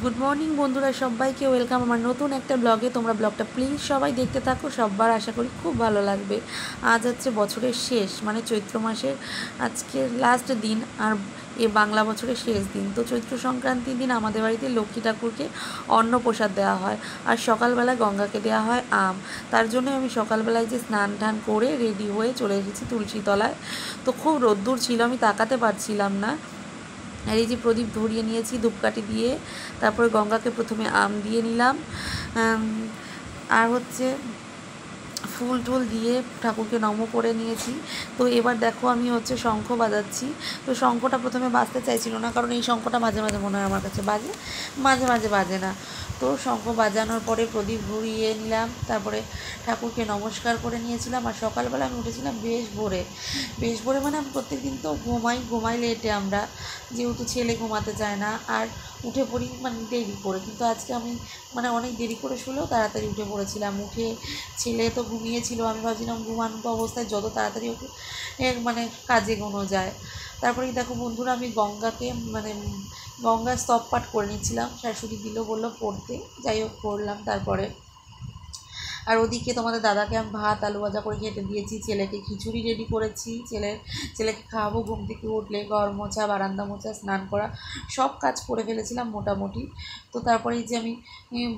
Good morning বন্ধুরা, সবাইকে welcome আমার নতুন একটা ব্লগে। তোমরা ব্লগটা প্লিজ সবাই দেখতে থাকো, সববার আশা করি খুব ভালো লাগবে। আজ হচ্ছে বছরের শেষ, মানে চৈত্র মাসের আজকে লাস্ট দিন, আর এ বাংলা বছরের শেষ দিন। তো চৈত্র সংক্রান্তির দিন আমাদের বাড়িতে লক্ষ্মী ঠাকুরকে অন্নপ্রসাদ দেওয়া হয়, আর সকালবেলা গঙ্গাকে দেওয়া হয় আম। তার জন্য আমি সকালবেলায় যে স্নান টান করে রেডি হয়ে চলে এসেছি তুলসী তলায়। তো খুব রোদ্দুর ছিল, আমি তাকাতে পারছিলাম না। আর এই যে প্রদীপ ধরিয়ে নিয়েছি ধূপকাঠি দিয়ে, তারপরে গঙ্গাকে প্রথমে আম দিয়ে নিলাম, আর হচ্ছে ফুল টুল দিয়ে ঠাকুরকে নম করে নিয়েছি। তো এবার দেখো আমি হচ্ছে শঙ্খ বাজাচ্ছি। তো শঙ্খটা প্রথমে বাজতে চাইছিল না, কারণ এই শঙ্খটা মাঝে মাঝে মনে হয় আমার কাছে বাজে, মাঝে মাঝে বাজে না। তো শঙ্খ বাজানোর পরে প্রদীপ ঘুরিয়ে নিলাম, তারপরে ঠাকুরকে নমস্কার করে নিয়েছিলাম। আর সকালবেলা আমি উঠেছিলাম বেশ ভোরে। বেশ ভোরে মানে আমি প্রত্যেকদিন তো ঘুমাই লেটে আমরা, যেহেতু ছেলে ঘুমাতে চায় না, আর উঠে পড়ি মানে দেরি করে। কিন্তু আজকে আমি মানে অনেক দেরি করে শুলেও তাড়াতাড়ি উঠে পড়েছিলাম। উঠে ছেলে তো ঘুমিয়েছিল, আমি ভাবছিলাম ঘুমানো অবস্থায় যত তাড়াতাড়ি ওকে মানে কাজে গোনো যায়। তারপরে দেখো বন্ধুরা, আমি গঙ্গাকে মানে গঙ্গা স্তব পাঠ করে নিচ্ছিলাম। শাশুড়ি দিল, বললো পড়তে, যাই হোক পড়লাম। তারপরে আর ওদিকে তোমাদের দাদাকে আমি ভাত আলু ভাজা করে খেতে দিয়েছি, ছেলেকে খিচুড়ি রেডি করেছি। ছেলেকে খাওয়াবো। ঘুম থেকে উঠলে ঘর মোছা, বারান্দা মোছা, স্নান করা, সব কাজ করে ফেলেছিলাম মোটামুটি। তো তারপরে এই যে আমি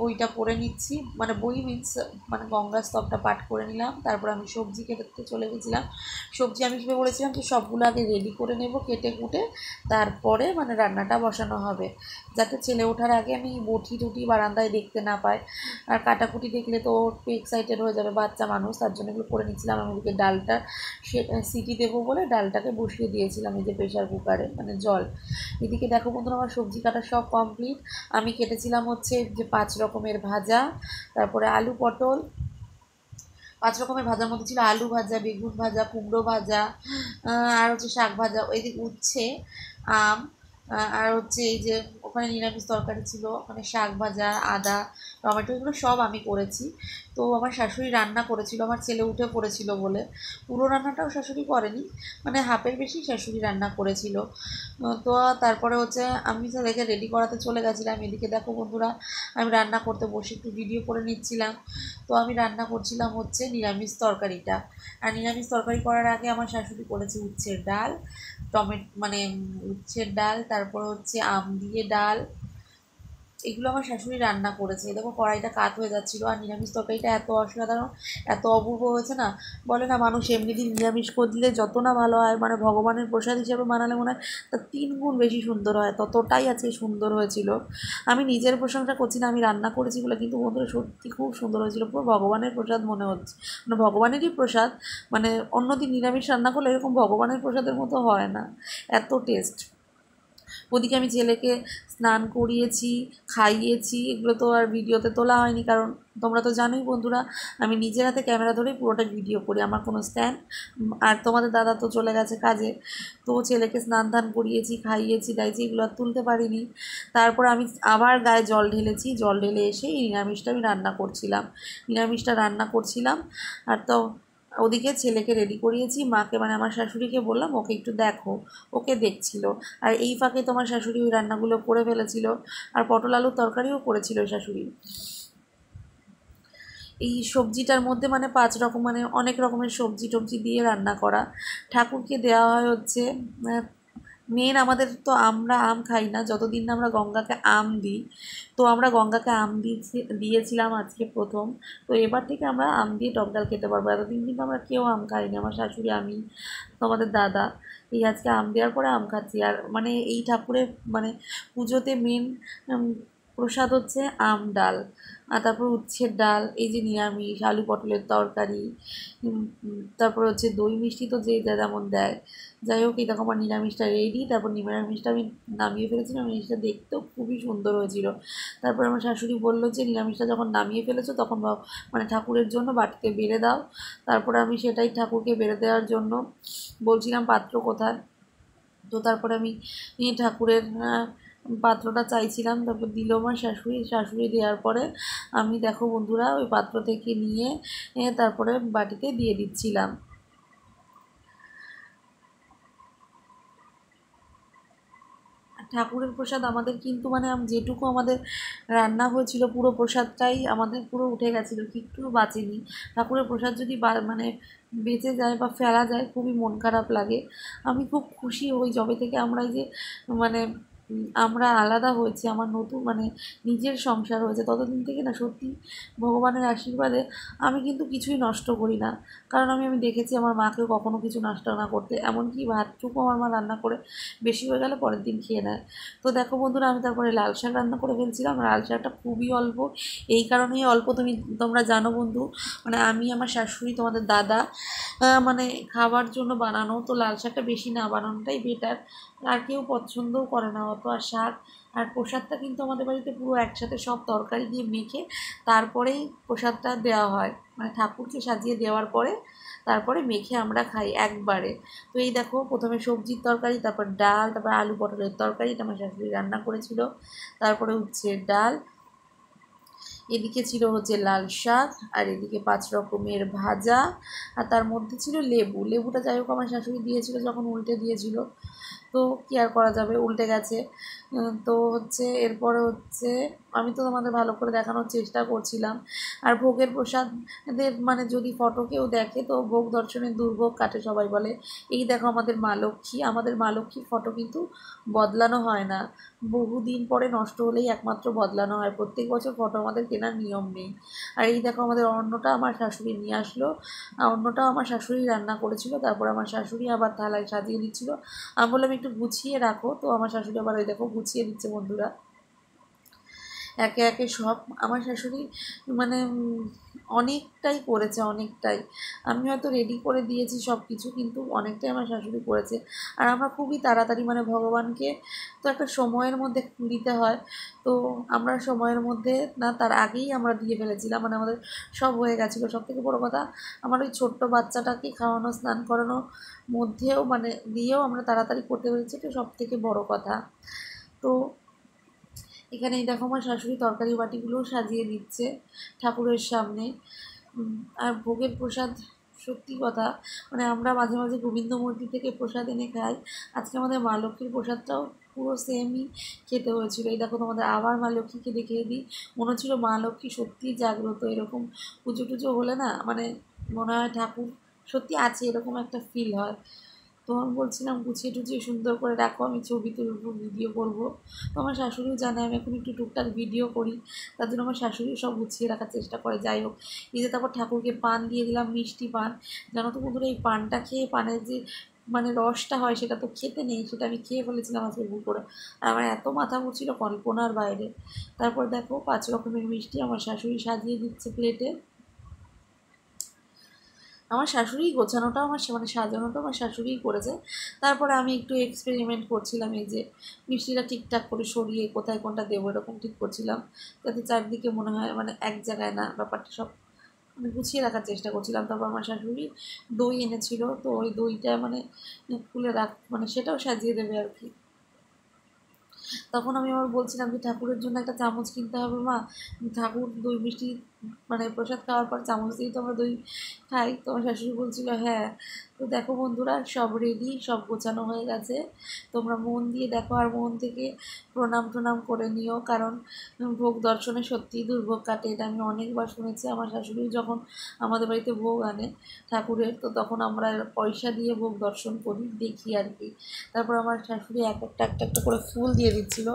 বইটা পড়ে নিচ্ছি, মানে বই মিন্স মানে গঙ্গা স্তবটা পাঠ করে নিলাম। তারপর আমি সবজি কেটে চলে গেছিলাম। সবজি আমি কীভাবে বলেছিলাম যে সবগুলো আগে রেডি করে নেব কেটে কুটে, তারপরে মানে রান্নাটা বসানো হবে, যাতে ছেলে ওঠার আগে আমি বটি টুটি বারান্দায় দেখতে না পাই। আর কাটাকুটি দেখলে তো একটু এক্সাইটেড হয়ে যাবে, বাচ্চা মানুষ, তার জন্য এগুলো করে নিচ্ছিলাম। আমি ওদিকে ডালটা সিটি দেবো বলে ডালটাকে বসিয়ে দিয়েছিলাম এই যে প্রেশার কুকারে, মানে জল। এদিকে দেখো বন্ধুরা, আমার সবজি কাটা সব কমপ্লিট। আমি কেটেছিলাম হচ্ছে যে 5 রকমের ভাজা, তারপরে আলু পটল। 5 রকমের ভাজার মধ্যে ছিল আলু ভাজা, বেগুন ভাজা, কুমড়ো ভাজা, আর হচ্ছে শাক ভাজা, ওইদিকে উচ্ছে, আম, আর হচ্ছে এই যে ওখানে নিরামিষ তরকারি ছিল, ওখানে শাক ভাজা, আদা, টমেটো, এগুলো সব আমি করেছি। তো আমার শাশুড়ি রান্না করেছিল, আমার ছেলে উঠে পড়েছিল বলে। পুরো রান্নাটাও শাশুড়ি করেনি, মানে হাফের বেশি শাশুড়ি রান্না করেছিল। তো তারপরে হচ্ছে আমি ছেলেকে রেডি করাতে চলে গেছিলাম। এদিকে দেখো বন্ধুরা, আমি রান্না করতে বসে একটু ভিডিও করে নিচ্ছিলাম। তো আমি রান্না করছিলাম হচ্ছে নিরামিষ তরকারিটা। আর নিরামিষ তরকারি করার আগে আমার শাশুড়ি করেছে উচ্ছের ডাল, মানে উচ্ছের ডাল, তারপর হচ্ছে আম দিয়ে ডাল, এগুলো আমার শাশুড়ি রান্না করেছে। দেখো কড়াইটা কাত হয়ে যাচ্ছিলো। আর নিরামিষ তরকারিটা এত অসাধারণ, এত অপূর্ব হয়েছে না, বলে না মানুষ এমনি দিন নিরামিষ করলে যত না ভালো হয়, মানে ভগবানের প্রসাদ হিসেবে বানালে মনে হয় তার 3 গুণ বেশি সুন্দর হয়, ততটাই আজকে সুন্দর হয়েছিল। আমি নিজের প্রশংসা করছি না, আমি রান্না করেছি বলে, কিন্তু বন্ধুরা সত্যি খুব সুন্দর হয়েছিল, পুরো ভগবানের প্রসাদ মনে হচ্ছে, মানে ভগবানেরই প্রসাদ। মানে অন্যদিন নিরামিষ রান্না করলে এরকম ভগবানের প্রসাদের মতো হয় না, এত টেস্ট। ওদিকে আমি ছেলেকে স্নান করিয়েছি, খাইয়েছি, এগুলো তো আর ভিডিওতে তোলা হয়নি, কারণ তোমরা তো জানোই বন্ধুরা, আমি নিজের হাতে ক্যামেরা ধরেই পুরোটা ভিডিও করি, আমার কোনো স্ট্যান্ড। আর তোমাদের দাদা তো চলে গেছে কাজে। তো ছেলেকে স্নান ধান করিয়েছি, খাইয়েছি, দাইছি, এগুলো আর তুলতে পারিনি। তারপর আমি আবার গায়ে জল ঢেলেছি, জল ঢেলে এসে এই নিরামিষটা আমি নিরামিষটা রান্না করছিলাম। আর তো ওদিকে ছেলেকে রেডি করিয়েছি, মাকে মানে আমার শাশুড়িকে বললাম ওকে একটু দেখো, ওকে দেখছিল। আর এই ফাঁকে তোমার শাশুড়ি ওই রান্নাগুলো করে ফেলেছিল, আর পটল আলুর তরকারিও করেছিল শাশুড়ি। এই সবজিটার মধ্যে মানে 5 রকম, মানে অনেক রকমের সবজি টবজি দিয়ে রান্না করা। ঠাকুরকে দেওয়া হয় হচ্ছে মেন আমাদের তো, আমরা আম খাই না যতদিন না আমরা গঙ্গাকে আম দিই। তো আমরা গঙ্গাকে আম দিয়েছিলাম আজকে প্রথম। তো এবার থেকে আমরা আম দিয়ে টক ডাল খেতে পারবো। এতদিন কিন্তু আমরা কেউ আম খাইনি, আমার শাশুড়ি, আমি, তোমাদের দাদা। এই আজকে আম দেওয়ার পরে আম খাচ্ছি। আর মানে এই ঠাকুরের মানে পুজোতে মেন প্রসাদ হচ্ছে আম ডাল, আর তারপর উচ্ছের ডাল, এই যে নিরামিষ আলু পটলের তরকারি, তারপর হচ্ছে দই মিষ্টি তো যে যা যেমন দেয়। যাই হোক, এই দেখো আমার নিরামিষটা রেডি। তারপর নিরামিষটা আমি নামিয়ে ফেলেছিলাম, নিরামিষটা দেখতেও খুবই সুন্দর হয়েছিল। তারপর আমার শাশুড়ি বললো যে নিরামিষটা যখন নামিয়ে ফেলেছো তখন মানে ঠাকুরের জন্য বাটিতে বেড়ে দাও। তারপরে আমি সেটাই ঠাকুরকে বেড়ে দেওয়ার জন্য বলছিলাম পাত্র কোথায়। তো তারপরে আমি ঠাকুরের পাত্রটা চাইছিলাম, তারপর দিল আমার শাশুড়ি দেওয়ার পরে আমি দেখো বন্ধুরা ওই পাত্র থেকে নিয়ে তারপরে বাটিতে দিয়ে দিচ্ছিলাম। ঠাকুরের প্রসাদ আমাদের কিন্তু মানে যেটুকু আমাদের রান্না হয়েছিল পুরো প্রসাদটাই আমাদের পুরো উঠে গেছিলো, একটু বাঁচেনি। ঠাকুরের প্রসাদ যদি মানে বেঁচে যায় বা ফেলা যায় খুবই মন খারাপ লাগে। আমি খুব খুশি হই যবে থেকে আমরা এই যে মানে আমরা আলাদা হয়েছি, আমার নতুন মানে নিজের সংসার হয়েছে, ততদিন থেকে না সত্যি ভগবানের আশীর্বাদে আমি কিন্তু কিছুই নষ্ট করি না। কারণ আমি দেখেছি আমার মাকেও কখনো কিছু নষ্ট না করতে, এমনকি ভাতটুকু আমার মা রান্না করে বেশি হয়ে গেলে পরের দিন খেয়ে নেয়। তো দেখো বন্ধুরা, আমি তারপরে লাল শাক রান্না করে ফেলছিলাম। লাল শাকটা খুবই অল্প, এই কারণেই অল্প তোমরা জানো বন্ধু, মানে আমি আমার শাশুড়ি তোমাদের দাদা মানে খাবার জন্য বানানো, তো লাল শাকটা বেশি না বানানোটাই বেটার। আর কেউ পছন্দও করে না অত। আর শাক আর প্রসাদটা কিন্তু আমাদের বাড়িতে পুরো একসাথে সব তরকারি দিয়ে মেখে তারপরেই প্রসাদটা দেওয়া হয়, মানে ঠাকুরকে সাজিয়ে দেওয়ার পরে তারপরে মেখে আমরা খাই একবারে। তো এই দেখো, প্রথমে সবজির তরকারি, তারপর ডাল, তারপর আলু পটলের তরকারি আমার শাশুড়ি রান্না করেছিল, তারপরে উচ্ছের ডাল, এদিকে ছিল হচ্ছে লাল শাক, আর এদিকে 5 রকমের ভাজা, আর তার মধ্যে ছিল লেবুটা যাই হোক আমার শাশুড়ি দিয়েছিল যখন উল্টে দিয়েছিল, তো কী আর করা যাবে, উল্টে গেছে। তো হচ্ছে এরপরে হচ্ছে আমি তো তোমাদের ভালো করে দেখানোর চেষ্টা করছিলাম। আর ভোগের প্রসাদের মানে যদি ফটো কেউ দেখে তো ভোগ দর্শনের দুর্ভোগ কাটে সবাই বলে। এই দেখো আমাদের মা লক্ষ্মীর ফটো কিন্তু বদলানো হয় না, বহুদিন পরে নষ্ট হলেই একমাত্র বদলানো হয়, প্রত্যেক বছর ফটো আমাদের কেনার নিয়ম নেই। আর এই দেখো আমাদের অন্নটা আমার শাশুড়ি নিয়ে আসলো, অন্নটাও আমার শাশুড়ি রান্না করেছিল, তারপর আমার শাশুড়ি আবার থালায় সাজিয়ে দিচ্ছিল। আমি বললাম একটু গুছিয়ে রাখো, তো আমার শাশুড়ি আবার ওই দেখো গুছিয়ে দিচ্ছে বন্ধুরা একে একে সব। আমার শাশুড়ি মানে অনেকটাই করেছে, অনেকটাই। আমি হয়তো রেডি করে দিয়েছি সব কিছু, কিন্তু অনেকটাই আমার শাশুড়ি করেছে। আর আমরা খুবই তাড়াতাড়ি মানে ভগবানকে তো একটা সময়ের মধ্যে দিতে হয়, তো আমরা সময়ের মধ্যে না তার আগেই আমরা দিয়ে ফেলেছিলাম, মানে আমাদের সব হয়ে গেছিলো। সবথেকে বড় কথা, আমার ওই ছোট্ট বাচ্চাটাকে খাওয়ানো স্নান করানোর মধ্যেও মানে দিয়েও আমরা তাড়াতাড়ি করতে পেরেছি, এটা সবথেকে বড় কথা। তো এখানে দেখো আমার শাশুড়ি তরকারি বাটিগুলো সাজিয়ে দিচ্ছে ঠাকুরের সামনে। আর ভোগের প্রসাদ, সত্যি কথা মানে আমরা মাঝে মাঝে গোবিন্দ মূর্তি থেকে প্রসাদ এনে খাই, আজকে আমাদের মা লক্ষ্মীর প্রসাদটাও পুরো সেমই খেতে হয়েছিল। এই দেখো তোমাদের আবার মা লক্ষ্মীকে দেখিয়ে দিই, মনে হচ্ছিলো মা লক্ষ্মী সত্যিই জাগ্রত। এরকম পুজো টুজো হলে না মানে মনে হয় ঠাকুর সত্যি আছে, এরকম একটা ফিল হয়। তো আমি বলছিলাম গুছিয়ে টুছিয়ে সুন্দর করে রাখো, আমি ছবি তুলবো, ভিডিও করবো। তো আমার শাশুড়িও জানে আমি এখন একটু টুকটাক ভিডিও করি, তার জন্য আমার শাশুড়িও সব গুছিয়ে রাখার চেষ্টা করে। যাই হোক, এই যে তারপর ঠাকুরকে পান দিয়ে দিলাম, মিষ্টি পান। জানো তো বন্ধুরা, এই পানটা খেয়ে পানের যে মানে রসটা হয় সেটা তো খেতে নেই, সেটা আমি খেয়ে ফেলেছিলাম আজকে ভুল করে। আর আমার এত মাথা ঘুরছিল কল্পনার বাইরে। তারপর দেখো 5 রকমের মিষ্টি আমার শাশুড়ি সাজিয়ে দিচ্ছে প্লেটে। আমার শাশুড়িই গোছানোটাও মানে সাজানোটাও আমার শাশুড়িই করেছে। তারপরে আমি একটু এক্সপেরিমেন্ট করছিলাম, এই যে মিষ্টিটা ঠিকঠাক করে সরিয়ে কোথায় কোনটা দেবো এরকম ঠিক করছিলাম, যাতে চারদিকে মনে হয় মানে এক জায়গায় না, ব্যাপারটা সব মানে গুছিয়ে রাখার চেষ্টা করছিলাম। তারপর আমার শাশুড়ি দই এনেছিল, তো ওই দইটা মানে খুলে মানে সেটাও সাজিয়ে দেবে আর কি। তখন আমি আবার বলছিলাম যে ঠাকুরের জন্য একটা চামচ কিনতে হবে মা, ঠাকুর দই মিষ্টি মানে প্রসাদ খাওয়ার পর চামচ দিয়েই তো আমরা দই খাই। তো আমার শাশুড়ি বলছিল হ্যাঁ। তো দেখো বন্ধুরা, সব রেডি, সব গোছানো হয়ে গেছে। তোমরা মন দিয়ে দেখো আর মন থেকে প্রণাম করে নিও, কারণ ভোগ দর্শনে সত্যিই দুর্ভোগ কাটে, এটা আমি অনেকবার শুনেছি। আমার শাশুড়ি যখন আমাদের বাড়িতে ভোগ আনে ঠাকুরের, তো তখন আমরা পয়সা দিয়ে ভোগ দর্শন করি, দেখি আর কি। তারপর আমার শাশুড়ি একটা করে ফুল দিয়ে দিচ্ছিল,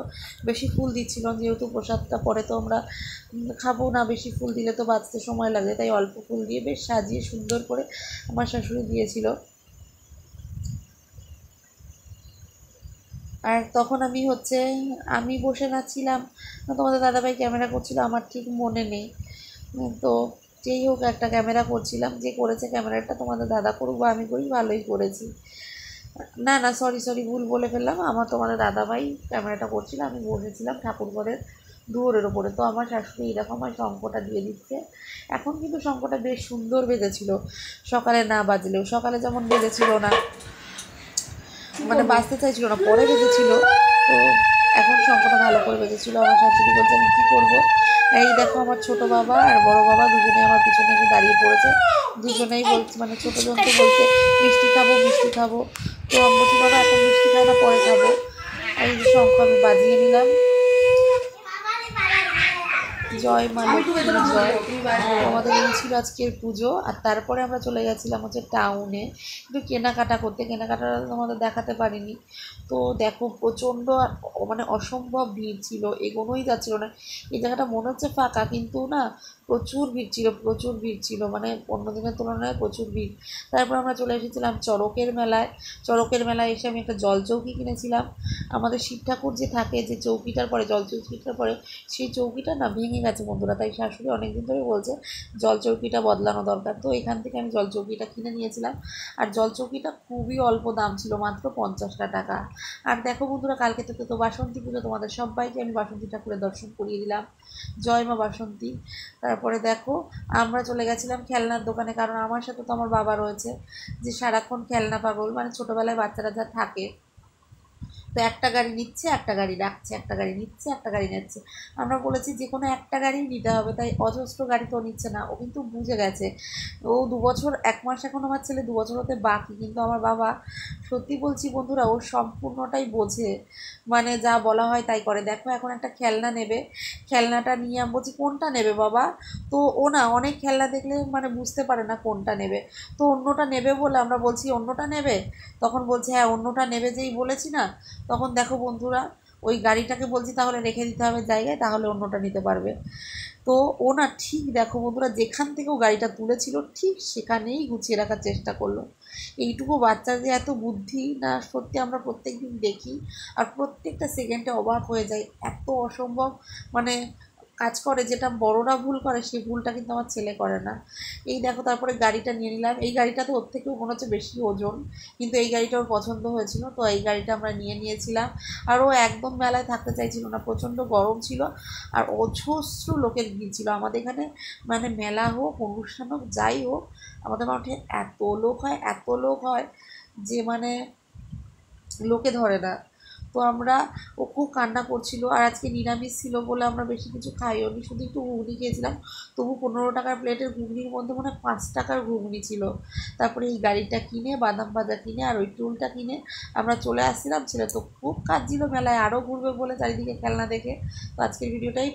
বেশি ফুল দিচ্ছিল যেহেতু প্রসাদটা পরে তো আমরা খাবো না, বেশি ফুল দিলে তো বাঁচতে সময় লাগে, তাই অল্প ফুল দিয়ে বেশ সাজিয়ে সুন্দর করে আমার শাশুড়ি দিয়েছিল। আর তখন আমি বসে নাচ্ছিলাম, তোমাদের দাদাভাই ক্যামেরা করছিল, আমার ঠিক মনে নেই। তো যেই হোক একটা ক্যামেরা করছিলাম, যে করেছে ক্যামেরাটা তোমাদের দাদা করুক বা আমি করি, ভালোই করেছি। না সরি ভুল বলে ফেললাম, তোমাদের দাদাভাই ক্যামেরাটা করছিল, আমি বসেছিলাম ঠাকুর ঘরের দুয়ারের ওপরে। তো আমার শাশুড়ি এরকম আমার শঙ্খটা দিয়ে দিচ্ছে। এখন কিন্তু শঙ্খটা বেশ সুন্দর বেজেছিল, সকালে না বাজলেও, সকালে যেমন বেজেছিল না মানে বাজতে চাইছিল না, পরে বেজেছিল। তো এখন শঙ্খটা ভালো করে বেজেছিল। আমার শাশুড়ি বলছে আমি কী করবো, এই দেখো আমার ছোটো বাবা আর বড়ো বাবা দুজনেই আমার পিছনে এসে দাঁড়িয়ে পড়েছে। দুজনেই বলছে, মানে ছোটো জনকে বলছে মিষ্টি খাবো। তো আমি বলছি বাবা এখন মিষ্টি খাই না, পরে খাবো। আর এই যে শঙ্খ আমি বাজিয়ে নিলাম, জয় মা লক্ষ্মী জয়। আমাদের এই ছিল আজকের পুজো। আর তারপরে আমরা চলে গেছিলাম হচ্ছে টাউনে একটু কেনাকাটা করতে। কেনাকাটা তোমাদের দেখাতে পারিনি। তো দেখো প্রচণ্ড মানে অসম্ভব ভিড় ছিল, এগোনোই যাচ্ছিল না। এই জায়গাটা মনে হচ্ছে ফাঁকা, কিন্তু না প্রচুর ভিড় ছিল, প্রচুর ভিড় ছিল, মানে অন্য দিনের তুলনায় প্রচুর ভিড়। তারপর আমরা চলে এসেছিলাম চড়কের মেলায়। চড়কের মেলায় এসে আমি একটা জলচৌকি কিনেছিলাম। আমাদের শিব ঠাকুর যে থাকে, যে চৌকিটার পরে জলচৌকিটার পরে, সেই চৌকিটা না ভেঙে গেছে বন্ধুরা। তাই শাশুড়ি অনেকদিন ধরে বলছে জলচৌকিটা বদলানো দরকার। তো এখান থেকে আমি জলচৌকিটা কিনে নিয়েছিলাম। আর জলচৌকিটা খুবই অল্প দাম ছিল, মাত্র 50টা টাকা। আর দেখো বন্ধুরা, কালকে থেকে তো বাসন্তী পুজো, তোমাদের সবাইকে আমি বাসন্তী ঠাকুরের দর্শন করিয়ে দিলাম। জয় মা বাসন্তী। তারপরে দেখো আমরা চলে গেছিলাম খেলনার দোকানে, কারণ আমার সাথে তো আমার বাবা রয়েছে, যে সারাক্ষণ খেলনা পাগল, মানে ছোটোবেলায় বাচ্চারা যা থাকে। তো একটা গাড়ি নিচ্ছে, একটা গাড়ি রাখছে, একটা গাড়ি নিচ্ছে, একটা গাড়ি নিচ্ছে। আমরা বলেছি যে কোনো একটা গাড়ি নিতে হবে, তাই অজস্র গাড়ি তো নিচ্ছে না। ও কিন্তু বুঝে গেছে। ও 2 বছর 1 মাস, এখন আমার ছেলে 2 বছর হতে বাকি, কিন্তু আমার বাবা সত্যি বলছি বন্ধুরা, ও সম্পূর্ণটাই বোঝে। মানে যা বলা হয় তাই করে। দেখো এখন একটা খেলনা নেবে, খেলনাটা নিয়ে আমি বলছি কোনটা নেবে বাবা। তো ও না অনেক খেলনা দেখলে মানে বুঝতে পারে না কোনটা নেবে। তো অন্যটা নেবে বলে আমরা বলছি অন্যটা নেবে, তখন বলছে হ্যাঁ অন্যটা নেবে, যেই বলেছি না তখন দেখো বন্ধুরা, ওই গাড়িটাকে বলছি তাহলে রেখে দিতে হবে জায়গায়, তাহলে অন্যটা নিতে পারবে। তো ও না ঠিক দেখো বন্ধুরা, যেখান থেকে ও গাড়িটা তুলেছিল ঠিক সেখানেই গুছিয়ে রাখার চেষ্টা করলো। এইটুকু বাচ্চার যে এত বুদ্ধি না, সত্যি আমরা প্রত্যেক দিন দেখি আর প্রত্যেকটা সেকেন্ডে অবাক হয়ে যাই। এত অসম্ভব মানে কাজ করে, যেটা বড়রা ভুল করে সেই ভুলটা কিন্তু আমার ছেলে করে না। এই দেখো তারপরে গাড়িটা নিয়ে নিলাম। এই গাড়িটা তো ওর থেকেও মনে হচ্ছে বেশি ওজন, কিন্তু এই গাড়িটা ওর পছন্দ হয়েছিল, তো এই গাড়িটা আমরা নিয়ে নিয়েছিলাম। আর ও একদম মেলায় থাকতে চাইছিল না, প্রচণ্ড গরম ছিল আর অজস্র লোকের ভিড় ছিল আমাদের এখানে। মানে মেলা হোক, অনুষ্ঠান হোক, যাই হোক, আমাদের মাঠে এত লোক হয়, এত লোক হয় যে মানে লোকে ধরে না। তো আমরা, ও খুব কান্না করছিল। আর আজকে নিরামিষ ছিল বলে আমরা বেশি কিছু খাইও নি, শুধু একটু ঘুগনি খেয়েছিলাম। তবু 15 টাকার প্লেটের ঘুগনির মধ্যে মনে হয় 5 টাকার ঘুগনি ছিল। তারপরে এই গাড়িটা কিনে, বাদাম ভাজা কিনে আর ওই টুলটা কিনে আমরা চলে আসছিলাম। ছেলে তো খুব কাঁদছিল মেলায় আরও ঘুরবে বলে চারিদিকে খেলনা দেখে। তো আজকের ভিডিওটাই